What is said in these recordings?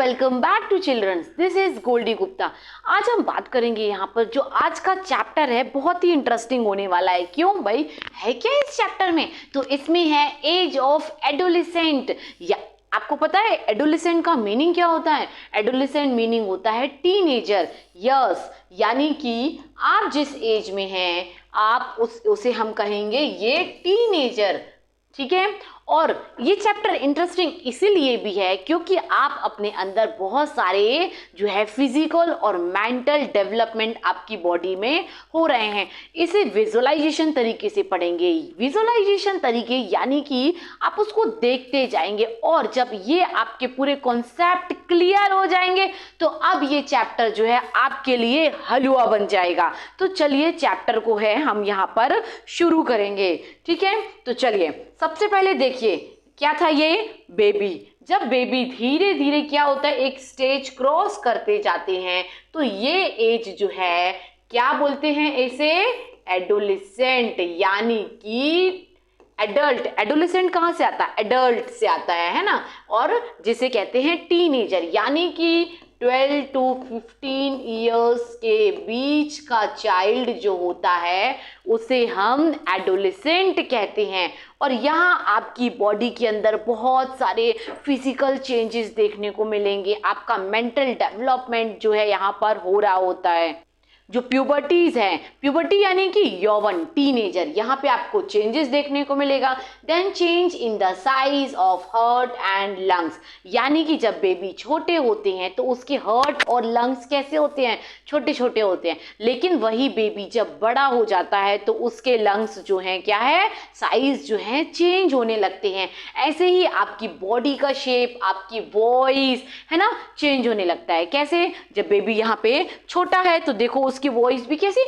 Welcome back to children's. This is Goldy Gupta. आज हम बात करेंगे यहाँ पर जो आज का चैप्टर है बहुत ही इंटरेस्टिंग होने वाला है। क्यों भाई, है क्या इस चैप्टर में? तो इसमें है एज ऑफ एडोलेसेंट। या आपको पता है एडोलेसेंट का मीनिंग क्या होता है? एडोलेसेंट मीनिंग होता है टीनेजर। यस, यानी कि आप जिस एज में हैं आप उसे हम कहेंगे ये टीनेजर। ठीक है। और ये चैप्टर इंटरेस्टिंग इसीलिए भी है क्योंकि आप अपने अंदर बहुत सारे जो है फिजिकल और मेंटल डेवलपमेंट आपकी बॉडी में हो रहे हैं। इसे विजुअलाइजेशन तरीके से पढ़ेंगे। विजुअलाइजेशन तरीके यानी कि आप उसको देखते जाएंगे और जब ये आपके पूरे कॉन्सेप्ट क्लियर हो जाएंगे तो अब ये चैप्टर जो है आपके लिए हलवा बन जाएगा। तो चलिए चैप्टर को है हम यहाँ पर शुरू करेंगे। ठीक है, तो चलिए सबसे पहले देखिए क्या था ये बेबी। जब बेबी धीरे धीरे क्या होता है एक स्टेज क्रॉस करते जाते हैं तो ये एज जो है क्या बोलते हैं इसे? एडोलेसेंट, यानी कि एडल्ट। एडोलेसेंट कहाँ से आता है? एडल्ट से आता है ना। और जिसे कहते हैं टीनेजर, यानी कि 12 to 15 ईयर्स के बीच का चाइल्ड जो होता है उसे हम एडोलेसेंट कहते हैं। और यहाँ आपकी बॉडी के अंदर बहुत सारे फिजिकल चेंजेस देखने को मिलेंगे। आपका मेंटल डेवलपमेंट जो है यहाँ पर हो रहा होता है। जो प्यूबर्टीज है, प्यूबर्टी यानी कि यौवन, टीनेजर, यहाँ पे आपको चेंजेस देखने को मिलेगा। Then change in the size of heart and lungs, यानी कि जब बेबी छोटे होते हैं तो उसके हार्ट और लंग्स कैसे होते हैं? छोटे छोटे होते हैं। लेकिन वही बेबी जब बड़ा हो जाता है तो उसके लंग्स जो हैं क्या है? साइज जो है चेंज होने लगते हैं। ऐसे ही आपकी बॉडी का शेप, आपकी वॉइस है ना चेंज होने लगता है। कैसे? जब बेबी यहाँ पे छोटा है तो देखो उसकी वॉइस भी कैसी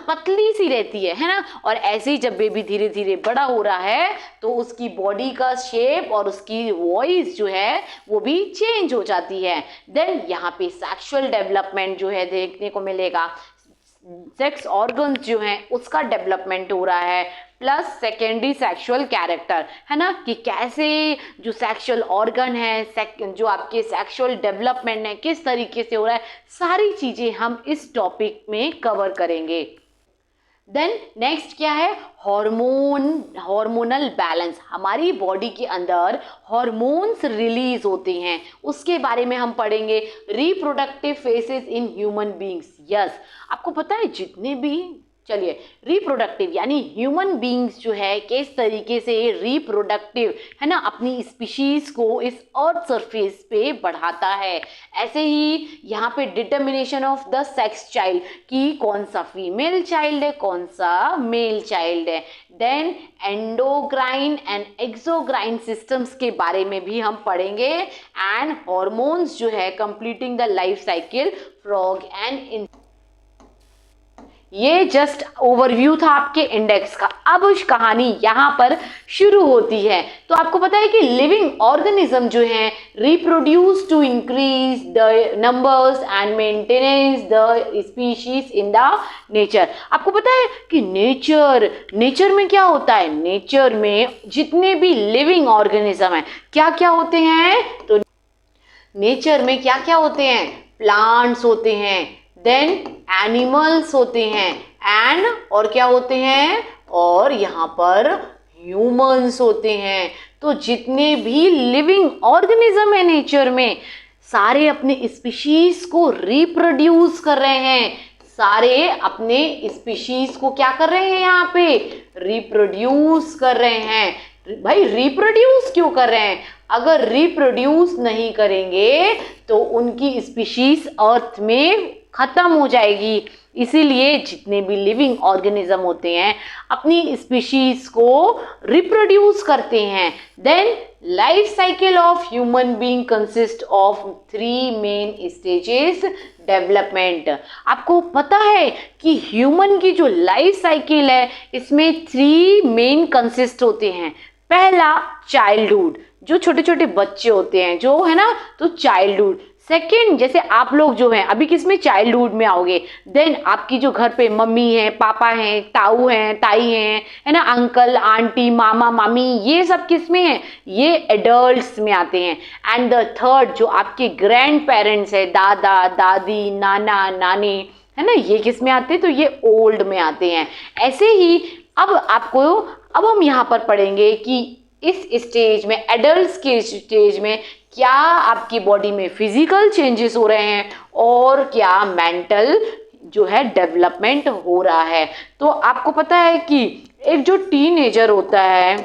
पतली सी रहती है ना। और ऐसे ही जब बेबी धीरे धीरे बड़ा हो रहा है तो उसकी बॉडी का शेप और उसकी वॉइस जो है वो भी चेंज हो जाती है। देन यहाँ पे सेक्सुअल डेवलपमेंट जो है देखने को मिलेगा। सेक्स ऑर्गन्स जो हैं उसका डेवलपमेंट हो रहा है, प्लस सेकेंडरी सेक्सुअल कैरेक्टर है ना, कि कैसे जो सेक्सुअल ऑर्गन है, जो आपके सेक्सुअल डेवलपमेंट है किस तरीके से हो रहा है, सारी चीजें हम इस टॉपिक में कवर करेंगे। देन नेक्स्ट क्या है? Hormonal balance. हमारी बॉडी के अंदर हार्मोन्स रिलीज होते हैं, उसके बारे में हम पढ़ेंगे। Reproductive faces in human beings. Yes, आपको पता है जितने भी, चलिए रिप्रोडक्टिव यानी ह्यूमन बींग्स जो है किस तरीके से रिप्रोडक्टिव है ना अपनी स्पीशीज को इस अर्थ सरफेस पे बढ़ाता है। ऐसे ही यहाँ पे determination of the sex child, कि कौन सा फीमेल चाइल्ड है कौन सा मेल चाइल्ड है। Then endocrine and exocrine systems के बारे में भी हम पढ़ेंगे। एंड हॉर्मोन्स जो है completing the life cycle frog and. ये जस्ट ओवरव्यू था आपके इंडेक्स का। अब उस कहानी यहाँ पर शुरू होती है। तो आपको पता है कि लिविंग ऑर्गेनिज्म जो है reproduce to increase the numbers and maintenance the species in the nature. आपको पता है कि नेचर में क्या होता है? नेचर में जितने भी लिविंग ऑर्गेनिज्म है क्या क्या होते हैं? तो नेचर में क्या क्या होते हैं? प्लांट्स होते हैं, देन एनिमल्स होते हैं, एंड और क्या होते हैं? और यहाँ पर ह्यूमंस होते हैं। तो जितने भी लिविंग ऑर्गेनिज्म है नेचर में सारे अपने स्पीशीज को रिप्रोड्यूस कर रहे हैं। सारे अपने स्पीशीज को क्या कर रहे हैं? यहाँ पे रिप्रोड्यूस कर रहे हैं। भाई रिप्रोड्यूस क्यों कर रहे हैं? अगर रिप्रोड्यूस नहीं करेंगे तो उनकी स्पीशीज अर्थ में खत्म हो जाएगी। इसीलिए जितने भी लिविंग ऑर्गेनिज्म होते हैं अपनी स्पीशीज को रिप्रोड्यूस करते हैं। Then life cycle of human being consist of 3 main stages development. आपको पता है कि ह्यूमन की जो लाइफ साइकिल है इसमें 3 मेन कंसिस्ट होते हैं। पहला चाइल्डहुड, जो छोटे छोटे बच्चे होते हैं जो है ना, तो चाइल्डहुड। सेकेंड, जैसे आप लोग जो हैं अभी किस में, चाइल्डहुड में आओगे, देन आपकी जो घर पे मम्मी है, पापा हैं, ताऊ हैं, ताई हैं, है ना, अंकल आंटी, मामा मामी, ये सब किस में है, ये एडल्ट्स में आते हैं। एंड द थर्ड, जो आपके ग्रैंड पेरेंट्स है, दादा दादी, नाना नानी, है ना, ये किस में आते हैं, तो ये ओल्ड में आते हैं। ऐसे ही अब हम यहाँ पर पढ़ेंगे कि इस स्टेज में, एडल्ट्स के स्टेज में, क्या आपकी बॉडी में फिजिकल चेंजेस हो रहे हैं और क्या मेंटल जो है डेवलपमेंट हो रहा है। तो आपको पता है कि एक जो टीनेजर होता है,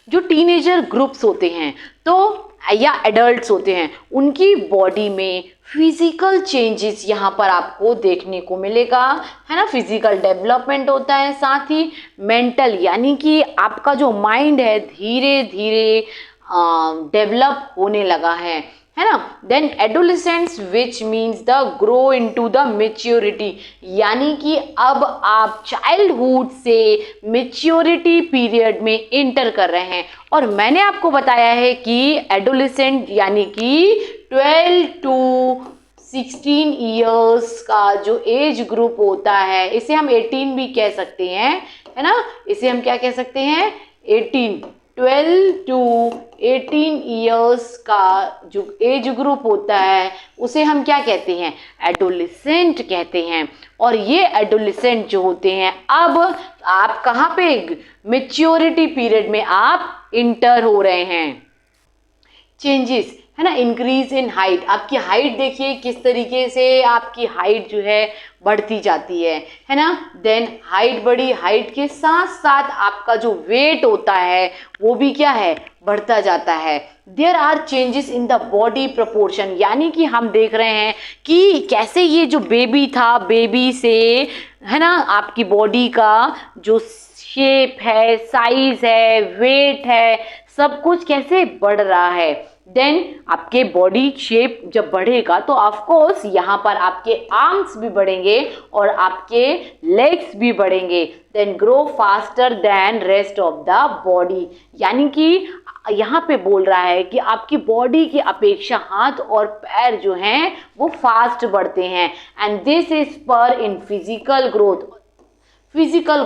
जो टीनेजर ग्रुप्स होते हैं तो या एडल्ट्स होते हैं, उनकी बॉडी में फिजिकल चेंजेस यहाँ पर आपको देखने को मिलेगा, है ना। फिजिकल डेवलपमेंट होता है, साथ ही मेंटल, यानी कि आपका जो माइंड है धीरे धीरे डेवलप होने लगा है ना। Then adolescence which means the grow into the maturity, यानी कि अब आप चाइल्डहुड से मेच्योरिटी पीरियड में इंटर कर रहे हैं। और मैंने आपको बताया है कि एडोलेसेंट यानी कि 12 to 16 ईयर्स का जो एज ग्रुप होता है, इसे हम 18 भी कह सकते हैं, है ना। इसे हम क्या कह सकते हैं, 12 to 18 ईयर्स का जो एज ग्रुप होता है उसे हम क्या कहते हैं, एडोलेसेंट कहते हैं। और ये एडोलेसेंट जो होते हैं, अब आप कहाँ पे, मेच्योरिटी पीरियड में आप इंटर हो रहे हैं। चेंजेस, है ना, इंक्रीज इन हाइट, आपकी हाइट देखिए किस तरीके से आपकी हाइट जो है बढ़ती जाती है ना। देन हाइट बढ़ी, हाइट के साथ साथ आपका जो वेट होता है वो भी क्या है, बढ़ता जाता है। There are changes in the body proportion, यानी कि हम देख रहे हैं कि कैसे ये जो बेबी था, बेबी से, है ना, आपकी बॉडी का जो शेप है, साइज है, वेट है, सब कुछ कैसे बढ़ रहा है। देन आपके बॉडी शेप जब बढ़ेगा तो ऑफ कोर्स यहाँ पर आपके आर्म्स भी बढ़ेंगे और आपके लेग्स भी बढ़ेंगे। Then grow faster than rest of the body, यानी कि यहाँ पे बोल रहा है कि आपकी बॉडी की अपेक्षा हाथ और पैर जो हैं वो फास्ट बढ़ते हैं। एंड दिस इज पर in physical growth. Physical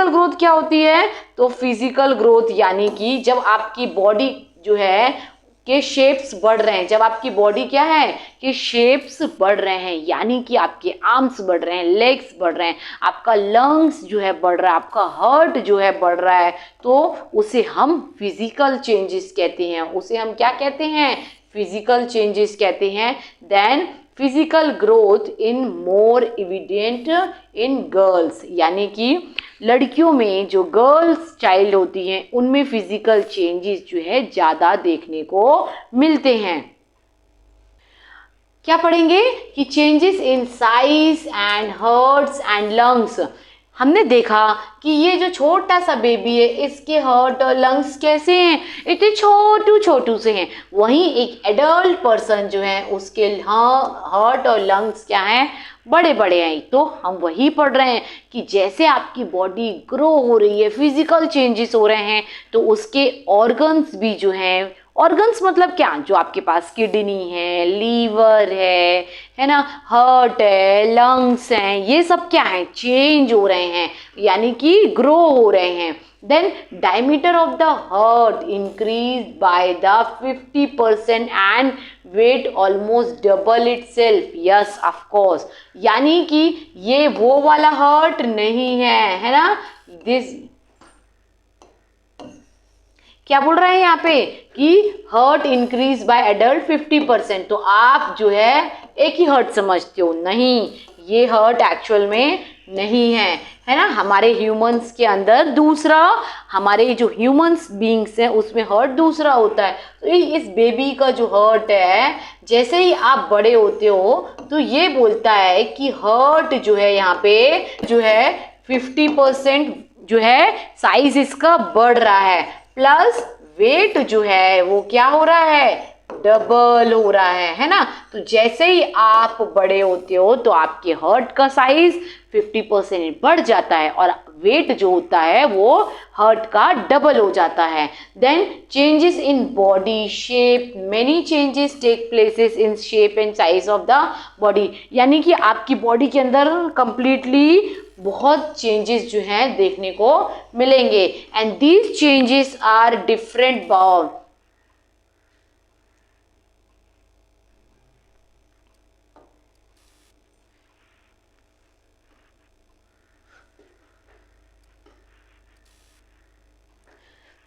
growth क्या होती है, तो फिजिकल ग्रोथ यानी कि जब आपकी बॉडी जो है के शेप्स बढ़ रहे हैं, जब आपकी बॉडी क्या है कि शेप्स बढ़ रहे हैं, यानी कि आपके आर्म्स बढ़ रहे हैं, लेग्स बढ़ रहे हैं, आपका लंग्स जो है बढ़ रहा है, आपका हार्ट जो है बढ़ रहा है, तो उसे हम फिजिकल चेंजेस कहते हैं। उसे हम क्या कहते हैं, फिजिकल चेंजेस कहते हैं। Then physical growth in more evident in girls, यानी कि लड़कियों में जो गर्ल्स चाइल्ड होती हैं उनमें फिजिकल चेंजेस जो है ज़्यादा देखने को मिलते हैं। क्या पढ़ेंगे कि changes in size and hearts and lungs. हमने देखा कि ये जो छोटा सा बेबी है इसके हार्ट और लंग्स कैसे हैं, इतने छोटू से हैं। वहीं एक एडल्ट पर्सन जो है उसके हार्ट और लंग्स क्या हैं, बड़े बड़े हैं। तो हम वही पढ़ रहे हैं कि जैसे आपकी बॉडी ग्रो हो रही है, फिजिकल चेंजेस हो रहे हैं, तो उसके ऑर्गन्स भी जो हैं, ऑर्गन्स मतलब क्या, जो आपके पास किडनी है, लीवर है ना, हार्ट है, लंग्स हैं, ये सब क्या है, चेंज हो रहे हैं, यानी कि ग्रो हो रहे हैं। Then diameter of the heart increase by the 50% and weight almost double itself. Yes of course, यानी कि ये वो वाला हार्ट नहीं है ना। दिस क्या बोल रहे हैं यहाँ पे कि हार्ट इंक्रीज बाय एडल्ट 50%, तो आप जो है एक ही हार्ट समझते हो, नहीं, ये हार्ट एक्चुअल में नहीं है ना। हमारे ह्यूमंस के अंदर दूसरा, हमारे जो ह्यूमंस बीइंग्स हैं उसमें हार्ट दूसरा होता है। तो इस बेबी का जो हार्ट है, जैसे ही आप बड़े होते हो तो ये बोलता है कि हार्ट जो है यहाँ पे जो है 50% जो है साइज इसका बढ़ रहा है, प्लस वेट जो है वो क्या हो रहा है, डबल हो रहा है ना। तो जैसे ही आप बड़े होते हो तो आपके हार्ट का साइज 50% बढ़ जाता है और वेट जो होता है वो हार्ट का डबल हो जाता है। Then changes in body shape, many changes take places in shape and size of the body, यानी कि आपकी बॉडी के अंदर कंप्लीटली बहुत चेंजेस जो हैं देखने को मिलेंगे। And these changes are different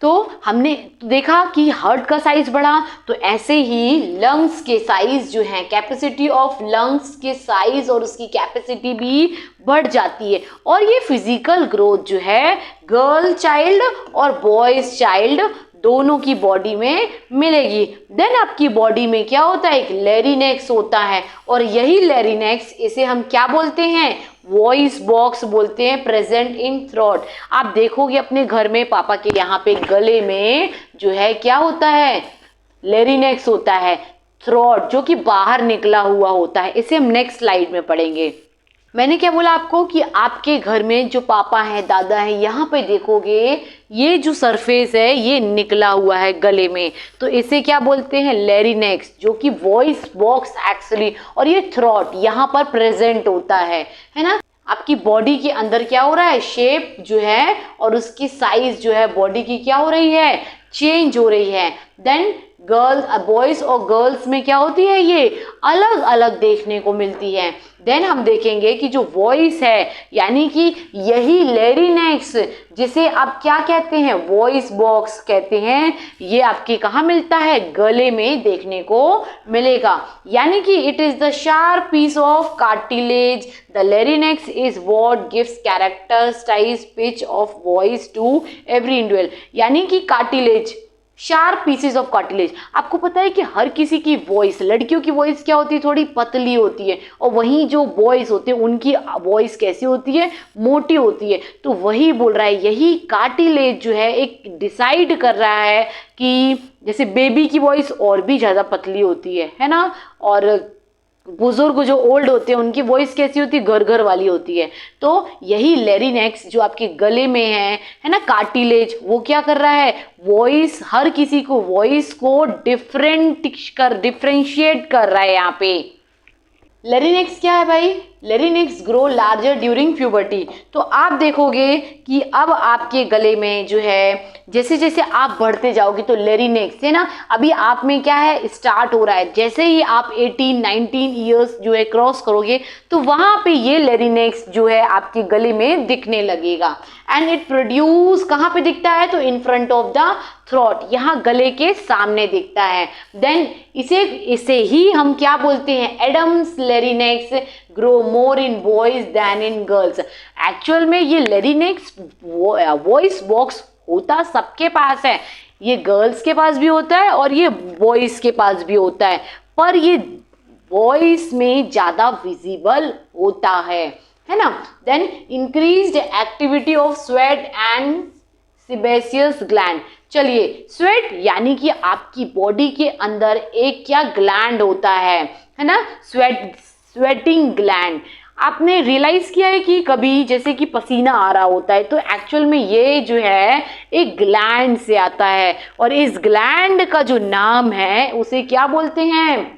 तो हमने देखा कि हार्ट का साइज बढ़ा, तो ऐसे ही लंग्स के साइज जो है, कैपेसिटी ऑफ लंग्स के साइज और उसकी कैपेसिटी भी बढ़ जाती है। और ये फिजिकल ग्रोथ जो है गर्ल चाइल्ड और बॉयज चाइल्ड दोनों की बॉडी में मिलेगी। देन आपकी बॉडी में क्या होता है, एक लैरिनेक्स होता है और यही लैरिनेक्स, इसे हम क्या बोलते हैं, वॉइस बॉक्स बोलते हैं, प्रेजेंट इन थ्रोट। आप देखोगे अपने घर में पापा के यहाँ पे गले में जो है क्या होता है, लैरिनेक्स होता है, थ्रोट जो कि बाहर निकला हुआ होता है। इसे हम नेक्स्ट स्लाइड में पढ़ेंगे। मैंने क्या बोला आपको कि आपके घर में जो पापा है, दादा है, यहाँ पे देखोगे ये जो सरफेस है ये निकला हुआ है गले में, तो इसे क्या बोलते हैं, लैरिनेक्स, जो कि वॉइस बॉक्स एक्चुअली, और ये थ्रोट यहाँ पर प्रेजेंट होता है ना। आपकी बॉडी के अंदर क्या हो रहा है, शेप जो है और उसकी साइज जो है बॉडी की क्या हो रही है, चेंज हो रही है। देन गर्ल्स, बॉयज और गर्ल्स में क्या होती है, ये अलग अलग देखने को मिलती है। देन हम देखेंगे कि जो वॉइस है, यानी कि यही लैरिनेक्स जिसे आप क्या कहते हैं, वॉइस बॉक्स कहते हैं, ये आपके कहाँ मिलता है, गले में देखने को मिलेगा। यानी कि it is the sharp piece of cartilage, the larynx is what gives characterise pitch of voice to every individual. यानी कि cartilage, sharp pieces of cartilage. आपको पता है कि हर किसी की वॉइस, लड़कियों की वॉइस क्या होती है, थोड़ी पतली होती है, और वहीं जो बॉयज होते हैं उनकी वॉइस कैसी होती है, मोटी होती है। तो वही बोल रहा है, यही कार्टिलेज जो है एक डिसाइड कर रहा है कि जैसे बेबी की वॉइस और भी ज़्यादा पतली होती है ना, और बुजुर्ग जो ओल्ड होते हैं उनकी वॉइस कैसी होती है, घर वाली होती है। तो यही लैरिनेक्स जो आपके गले में है ना, कार्टिलेज, वो क्या कर रहा है, वॉइस, हर किसी को वॉइस को डिफरेंशिएट कर रहा है। यहाँ पे लैरिनेक्स क्या है भाई, लैरिनेक्स ग्रो लार्जर ड्यूरिंग प्यूबर्टी। तो आप देखोगे कि अब आपके गले में जो है, जैसे जैसे आप बढ़ते जाओगे तो लैरिनेक्स है ना, अभी आप में क्या है, स्टार्ट हो रहा है। जैसे ही आप 18-19 ईयर्स जो है क्रॉस करोगे तो वहाँ पे ये लैरिनेक्स जो है आपके गले में दिखने लगेगा। एंड इट प्रोड्यूस, कहाँ पे दिखता है, तो in front of the throat, यहाँ गले के सामने दिखता है। देन इसे ही हम क्या बोलते हैं, Adam's larynx grow more in boys than in girls. Actual में ये लैरिनेक्स वॉइस बॉक्स होता सबके पास है, ये गर्ल्स के पास भी होता है और ये बॉयज के पास भी होता है, पर ये वॉइस में ज़्यादा विजिबल होता है ना। Then increased activity of sweat and sebaceous gland. चलिए, स्वेट यानी कि आपकी बॉडी के अंदर एक क्या ग्लैंड होता है ना, स्वेटिंग ग्लैंड। आपने रियलाइज किया है कि कभी जैसे कि पसीना आ रहा होता है तो एक्चुअल में ये जो है एक ग्लैंड से आता है, और इस ग्लैंड का जो नाम है उसे क्या बोलते हैं,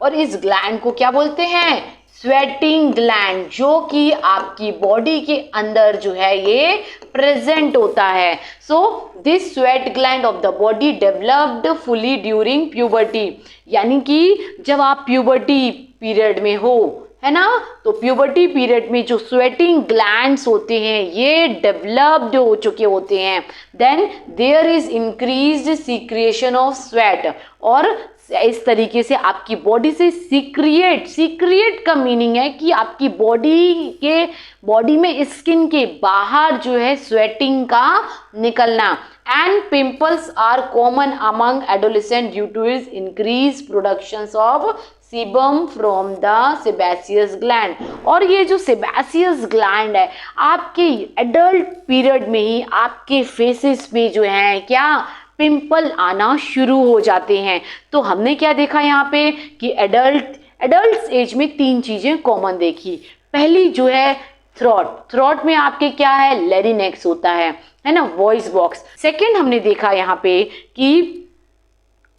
और इस ग्लैंड को क्या बोलते हैं, स्वेटिंग ग्लैंड, जो कि आपकी बॉडी के अंदर जो है ये प्रेजेंट होता है। So this sweat gland of the body developed fully during puberty. यानी कि जब आप प्यूबर्टी पीरियड में हो, है ना, तो प्यूबर्टी पीरियड में जो स्वेटिंग ग्लैंड्स होते हैं ये डेवलप्ड हो चुके होते हैं। Then there is increased secretion of sweat, और इस तरीके से आपकी बॉडी से सीक्रिएट का मीनिंग है कि आपकी बॉडी में स्किन के बाहर जो है स्वेटिंग का निकलना। And pimples are common among adolescent due to is increase production of sebum from the sebaceous gland. और ये जो सेबेसियस ग्लैंड है आपके एडल्ट पीरियड में ही आपके फेसेस पे जो है क्या पिंपल आना शुरू हो जाते हैं। तो हमने क्या देखा यहाँ पे कि एडल्ट एज में 3 चीजें कॉमन देखी। पहली जो है थ्रोट में आपके क्या है लैरिंक्स होता है ना, वॉइस बॉक्स। सेकंड हमने देखा यहाँ पे कि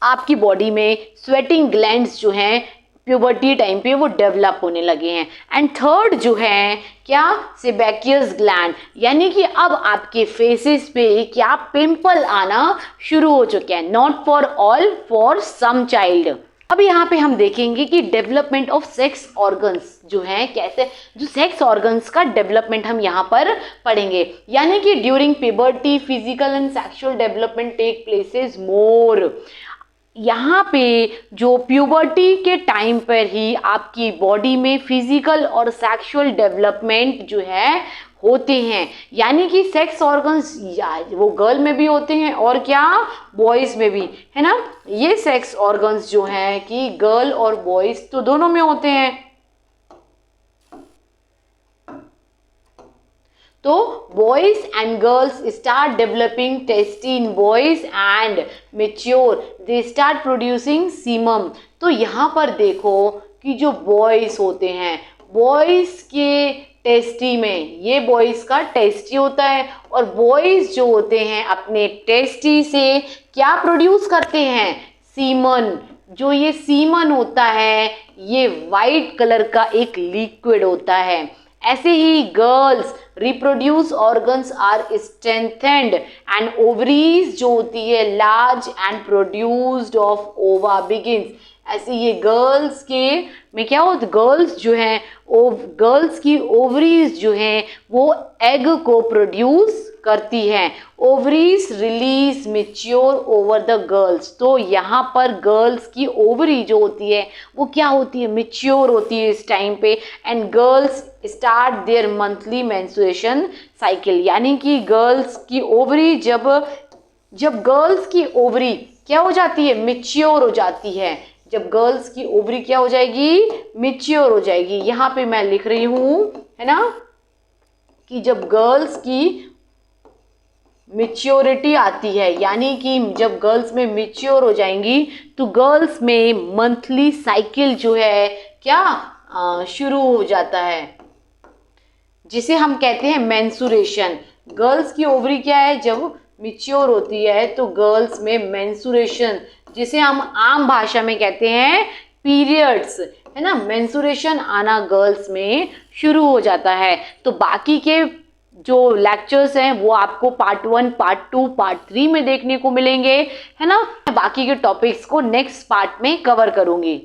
आपकी बॉडी में स्वेटिंग ग्लैंड्स जो हैं प्यूबर्टी टाइम पे वो डेवलप होने लगे हैं। एंड थर्ड जो है क्या सेबेसियस ग्लैंड, यानी कि अब आपके फेसेस पे क्या पिंपल आना शुरू हो चुके हैं। Not for all, for some child. अब यहाँ पे हम देखेंगे कि डेवलपमेंट ऑफ सेक्स ऑर्गन्स जो हैं कैसे, जो सेक्स ऑर्गन्स का डेवलपमेंट हम यहाँ पर पढ़ेंगे। यानी कि during puberty physical and sexual development take places more. यहाँ पे जो प्यूबर्टी के टाइम पर ही आपकी बॉडी में फिजिकल और सेक्सुअल डेवलपमेंट जो है होते हैं। यानी कि सेक्स ऑर्गन्स वो गर्ल में भी होते हैं और क्या बॉयज़ में भी, है ना। ये सेक्स ऑर्गन्स जो हैं कि गर्ल और बॉयज़ तो दोनों में होते हैं। तो boys and girls start developing testes in boys and mature they start producing semen. तो यहाँ पर देखो कि जो बॉयज होते हैं, बॉयज के टेस्टी में, ये बॉयज का टेस्टी होता है और बॉयज जो होते हैं अपने टेस्टी से क्या प्रोड्यूस करते हैं सीमन। जो ये सीमन होता है ये वाइट कलर का एक लिक्विड होता है। ऐसे ही girls reproduce organs are strengthened and ovaries जो होती है large and produced of ova begins. ऐसे ये गर्ल्स के में क्या होता है, गर्ल्स जो हैं गर्ल्स की ओवरीज जो हैं वो एग को प्रोड्यूस करती हैं। Ovaries release mature over the girls. तो यहाँ पर गर्ल्स की ओवरी जो होती है वो क्या होती है, मेच्योर होती है इस टाइम पे। And girls start their monthly menstruation cycle. यानी कि गर्ल्स की ओवरी जब गर्ल्स की ओवरी क्या हो जाती है, मेच्योर हो जाती है। जब गर्ल्स की ओवरी क्या हो जाएगी, मेच्योर हो जाएगी। यहाँ पे मैं लिख रही हूँ, है ना, कि जब गर्ल्स की मेच्योरिटी आती है, यानी कि जब गर्ल्स में मेच्योर हो जाएंगी तो गर्ल्स में मंथली साइकिल जो है क्या शुरू हो जाता है, जिसे हम कहते हैं मेंस्ट्रुएशन। गर्ल्स की ओवरी क्या है, जब मेच्योर होती है तो गर्ल्स में मेंस्ट्रुएशन, जिसे हम आम भाषा में कहते हैं पीरियड्स, है ना, मेंस्ट्रुएशन आना गर्ल्स में शुरू हो जाता है। तो बाकी के जो लेक्चर्स हैं वो आपको पार्ट 1, पार्ट 2, पार्ट 3 में देखने को मिलेंगे, है ना। बाकी के टॉपिक्स को नेक्स्ट पार्ट में कवर करूंगी।